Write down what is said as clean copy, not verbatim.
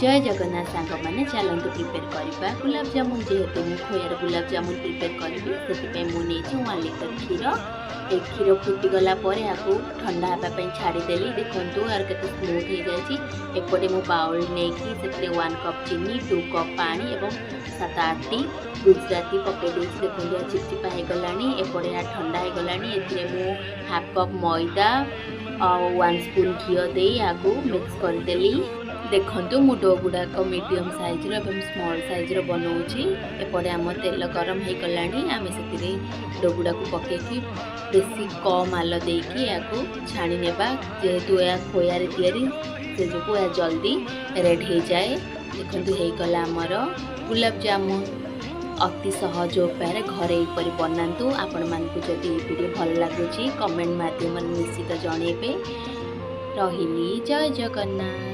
जय जगन्नाथ सांग मैंने चलते प्रिपेयर करवा गुलाब जामुन जेहेतु मुझे खोयार गुलाब जामुन प्रिपेयर करी से मुझे 1 लिटर क्षीर ए क्षीर फुटीगला आपको ठंडा हाँपाई छाड़देली देखो यार के स्मूथ हो जाए। एपटे मु बाउल नहीं से 1 कप चीनी 2 कप पानी और 7-8 टी गुजराती पकई देखो चिपचिपा हो गला। एपटे ठंडा हो गला मु हाफ कप मैदा और 1 स्पून घी दे आपको मिक्स करदेली। देखु मु डो गुड़ाक मीडियम साइज एवं स्मॉल साइज बनाऊँगी। एपटे आम तेल गरम हो गला आम से डो गुड़ा को पकईकि बेसी कम आल देकी छाणी नेबा जेहेतु यह खोयारे तैयारी से जो यह जल्दी रेड हो जाए। देखो हो गला आमर गुलाब जामुन अति सहज उपाय घरे एपरी बनातु। आपण मानकु जदि वीडियो भल लगुच कमेंट माध्यम निश्चित जनइबे। रहिली जय जगन्नाथ।